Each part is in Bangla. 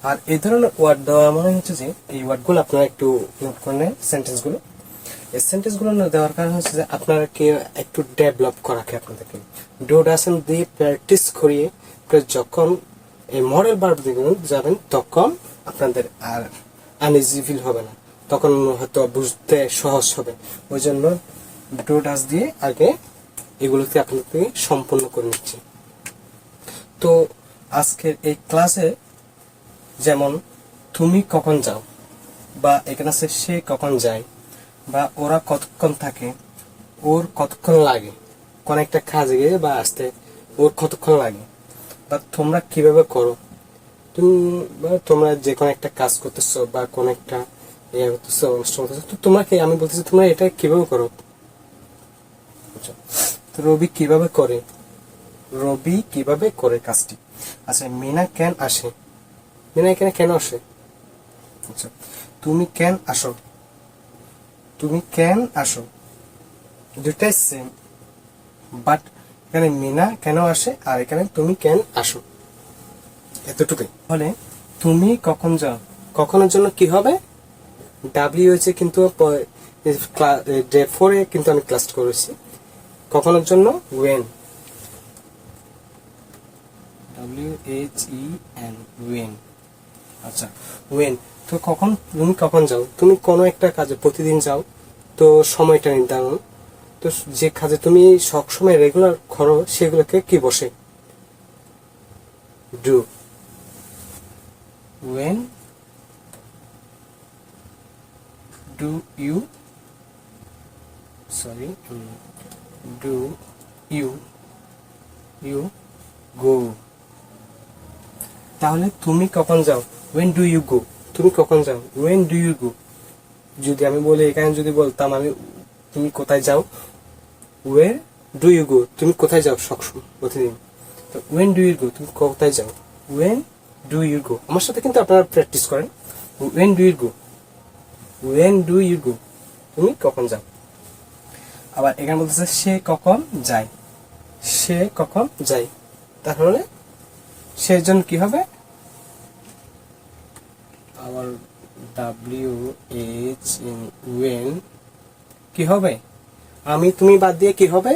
আর এই ধরনের ওয়ার্ড দেওয়া মানে হচ্ছে যে এই ওয়ার্ডগুলো আপনারা একটু নোট করে নেন। সেন্টেন্সগুলো, এই সেন্টেন্সগুলো দেওয়ার কারণ হচ্ছে যে আপনাকে একটু ডেভেলপ করাকে আপনাদেরকে ডু ডাসেন দিয়ে প্র্যাকটিস করিয়ে যখন এই মডেল ভার্ব দিকে যাবেন তখন আপনাদের আর আনইজি ফিল হবে না, তখন হয়তো বুঝতে সহজ হবে। ওই জন্য ডু ডাস দিয়ে আগে এগুলোকে আপনাকে সম্পূর্ণ করে নিচ্ছি। তো আজকের এই ক্লাসে যেমন তুমি কখন যাও, বা এখানে আছে সে কখন যায়, বা ওরা কতক্ষণ থাকে, ওর কতক্ষণ লাগে, কোন একটা কাজে গিয়ে বা আসতে ওর কতক্ষণ লাগে, বা তোমরা কিভাবে করো, তোমরা যে কোনো একটা কাজ করতেছো বা কোন একটা ইয়ে করতেছো, অনুষ্ঠান করতেছো, তো তোমরা আমি বলতেছি তোমরা এটা কিভাবে করো। তো রবি কিভাবে করে, রবি কিভাবে করে কাজটি। আচ্ছা, মিনা কেন আসে, মিনা এখানে কেন আসে। আচ্ছা, তুমি কেন আসো, তুমি কেন আসো, দুটাই সেম, বাট এখানে মিনা কেন আসে আর এখানে তুমি কেন আসো, এতটুকুই। তাহলে তুমি কখন যাও, কখনের জন্য কি হবে, ডাব্লিউ হয়েছে, কিন্তু ডে 4 এ কিন্তু আমি ক্লাস করেছি। কখনের জন্য ওয়েন, WHEN, ওয়েন। আচ্ছা, ওয়েন তো কখন, তুমি কখন যাও, তুমি কোনো একটা কাজে প্রতিদিন যাও, তো সময়টা নির্ধারণ, তো যে কাজে তুমি সবসময় রেগুলার করো সেগুলোকে কি বসে, do. when do you do you go, তাহলে তুমি কখন যাও, when do you go, তুমি কখন যাও, when do you go। যদি আমি বলি এখানে যদি বলতাম আমি তুমি কোথায় যাও, where do you go, তুমি কোথায় যাও সবসময় প্রতিদিন, তো when do you go, তুমি কোথায় যাও, when do you go। আমার সাথে কিন্তু আপনারা প্র্যাকটিস করেন, when do you go, when do you go, তুমি কখন যাও। আবার এখানে বলতেছে সে কখন যায়, সে কখন যায়, তাহলে সেই জন্য কি হবে, আবার WHN, when কি হবে, আমি তুমি বাদ দিয়ে কি হবে,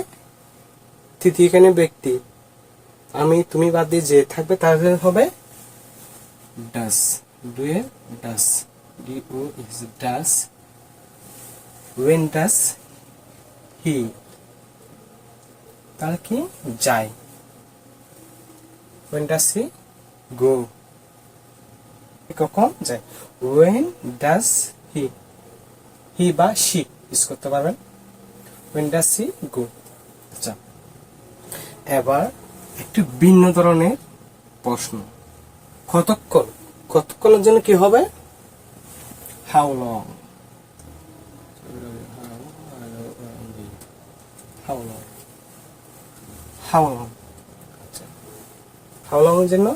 তৃতীয় এখানে ব্যক্তি, আমি তুমি বাদ দিয়ে যে থাকবে তাহলে হবে ডাস, ডু এর ডাস, DO is does. when does he, তাহলে কি যায়, when does he go, কখন যায়, when does he বা she ইউজ করতে পারবেন, when does he go। আচ্ছা, এবার একটু ভিন্ন ধরনের প্রশ্ন, কতক্ষণ, কতক্ষণের জন্য কি হবে, how long, how long, how long। আচ্ছা, how long এর জন্য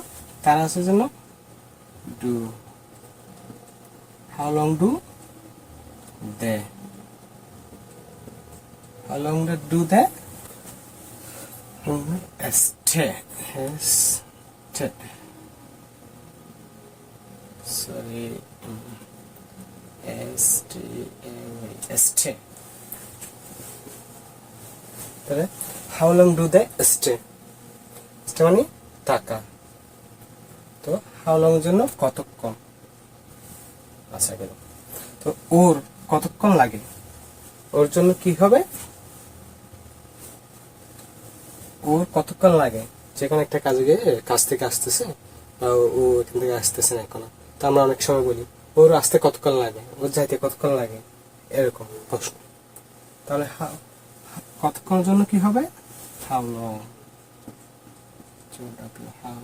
তার আছে জন্য do, how long do they, how long do they stay, sorry, stay, তাহলে how long do they stay, stay মানে থাকা, তো how long এর জন্য কতক্ষণ। আচ্ছা গেল, তো ওর কতক্ষণ লাগে, ওর জন্য কি হবে, ওর কতক্ষণ লাগে, যে কোনো একটা কাজে গিয়ে কাজ থেকে আসতেছে বা ও এখান থেকে আসতেছে না এখনো, তো আমরা অনেক সময় বলি ওর আসতে কতক্ষণ লাগে, ওর যাইতে কতক্ষণ লাগে, এরকম প্রশ্ন। তাহলে কতক্ষণের জন্য কি হবে, how long, how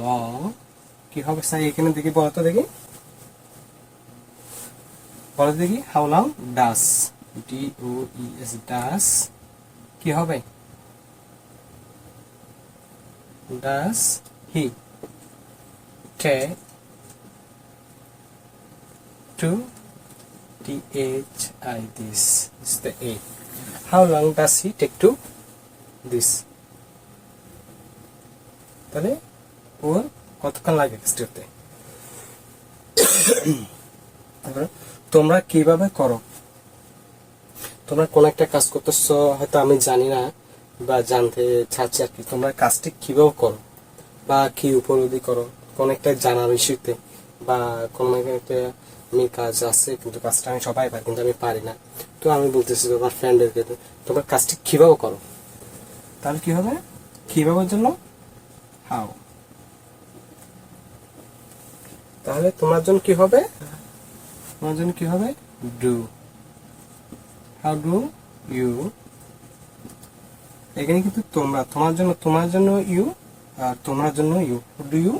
long কি হবে স্যার, এখানে দেখি বলতো দেখি, বলতো দেখি, how long does, DOES does কি হবে, does he take to THI this is the A, how long does he take to this, তাহলে ওর কতক্ষণ লাগে কাজটি করতে? তোমরা কিভাবে করো? তোমরা কোন একটা কাজ করতেছো, হয়তো আমি জানি না বা জানতে চাচ্ছি আর কি, তোমরা কাজটি কিভাবে করো বা কি উপলব্ধি করো কোন একটা জানার ইস্যুতে, বা কোন একটা আমি কাজ আছে কিন্তু কাজটা আমি সবাই পারি কিন্তু আমি পারি না, তো আমি বলতেছি তোমার ফ্রেন্ডদেরকে তোমরা কাজটি কিভাবে করো। তাহলে কি হবে? কিভাবে জন্য হাউ। তাহলে তোমার জন্য কি হবে? তোমার জন্য কি হবে? ডু। How do you. এখানে কিন্তু তোমরা, তোমার জন্য ইউ, আর তোমার জন্য ইউ। ডু ইউ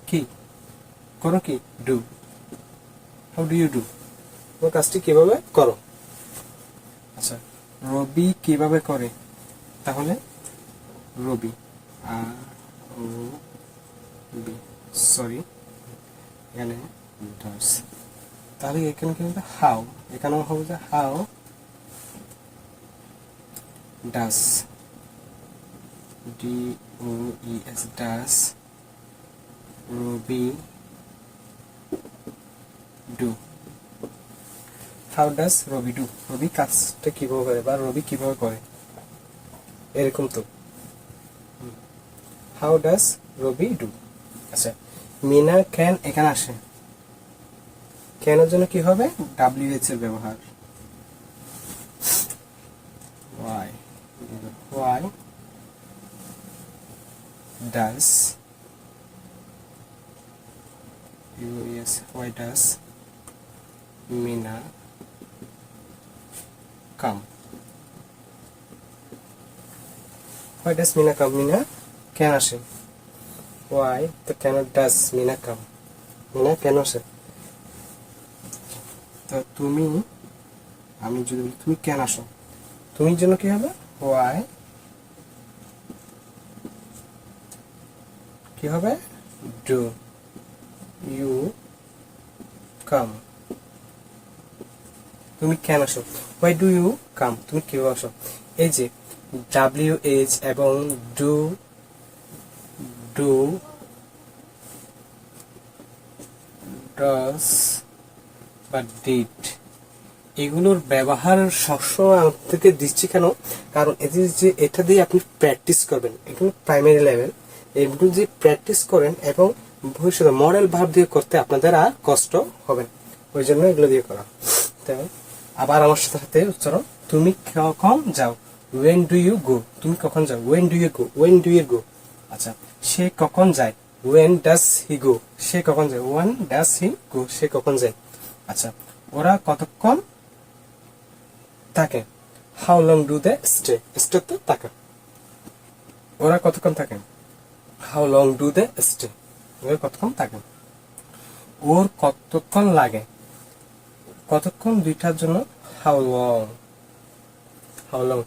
কি করো? কি do. How do you do. তোমার কাজটি কিভাবে করো? আচ্ছা, রবি কিভাবে করে? তাহলে রবি, ও বি, সরি এখানে ডাস। তাহলে এখানে কি হবে? হাউ। এখানেও হবে যে how does, D O E S, does Robi do. How does Robi do. Robi কাজটা কিভাবে করে বা রবি কিভাবে করে, এরকম তো। How does Robi do. আচ্ছা, মিনা ক্যান এখানে আসে, ক্যানের জন্য কি হবে? ডাব্লিউএইচ এর ব্যবহার। Why, why does us, why does Mina come. Why does Mina come? Mina কেন আসে? Why তো কেন does Mina come? Mina কেন আসে? তো তুমি, আমি যদি বলি তুমি কেন আসো, তুমি জন্য কি হবে? Why কি হবে? Do you come? তুমি কেন আসো? Why do you come? তুমি কিভাবে আসো? এই যে WH এবং do does বা did, এগুলোর ব্যবহার সবসময় আপনাকে দিচ্ছি কেন? কারণ এটা দিয়ে আপনি প্র্যাকটিস করবেন, এগুলো প্রাইমারি লেভেল, এগুলো যে প্র্যাকটিস করেন এবং ভবিষ্যতে মডেল ভাব দিয়ে করতে আপনাদের আর কষ্ট হবে না, ওই জন্য এগুলো দিয়ে করা। তাই আবার আমার সাথে উচ্চারণ, তুমি কখন যাও? when do you go? তুমি কখন যাও? when do you go? when do you go? আচ্ছা, সে কখন যায়? when does he go? সে কখন যায়? when does he go? সে কখন যায়? আচ্ছা, ওরা কতক্ষণ থাকে? how long do they stay? stay তো থাকে, ওরা কতক্ষণ থাকে? how long do they stay? ওরা কতক্ষণ থাকে? ওর কতক্ষণ লাগে? কতক্ষণ দুইটার জন্য how long, how long।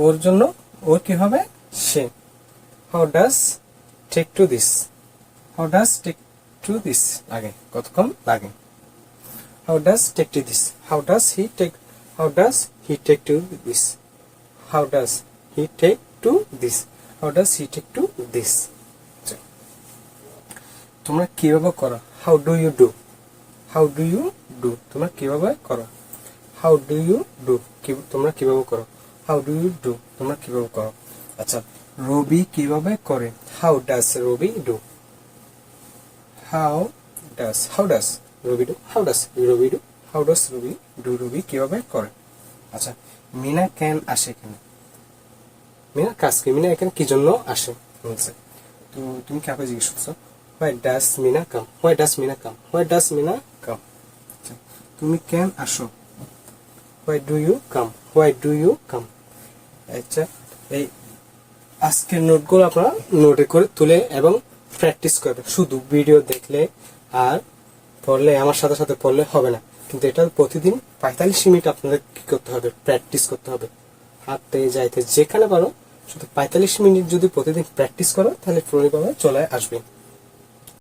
ওর জন্য ওর কি হবে? সে। how does take to this? how does take to this লাগে? কতক্ষণ লাগে? how does take to this? how does he take to this? how does he take to this? how does he take to this? তোমরা কিভাবে করো? how do you do? how do you do? তোমরা কিভাবে করো? how do you do? তোমরা কিভাবে করো? how do you do? তোমরা কিভাবে করো? আচ্ছা, রবি কিভাবে করে? how does Rabi do? how does Rabi do? how does Rabi do? how does Rabi do? রবি কিভাবে করে? আচ্ছা, মিনা কেন আসে? কেন মিনা কাজ কি? মিনা এখানে কি জন্য আসে বলছে, তো তুমি কাকে জিজ্ঞেস করছো? why does Mina come? why does Mina come? why does Mina come? আচ্ছা, তুমি কেন আসো? why do you come? why do you come? আচ্ছা, এই আজকের নোটগুলো আপনারা নোটে করে তুলে এবং প্র্যাকটিস করবেন। শুধু ভিডিও দেখলে আর পড়লে, আমার সাথে সাথে পড়লে হবে না, কিন্তু এটা প্রতিদিন 45 মিনিট আপনাদের কি করতে হবে? প্র্যাকটিস করতে হবে। হাঁটতে যাইতে যেখানে পারো শুধু 45 মিনিট যদি প্রতিদিন প্র্যাকটিস করো তাহলে পুরোপুরি চলে আসবে।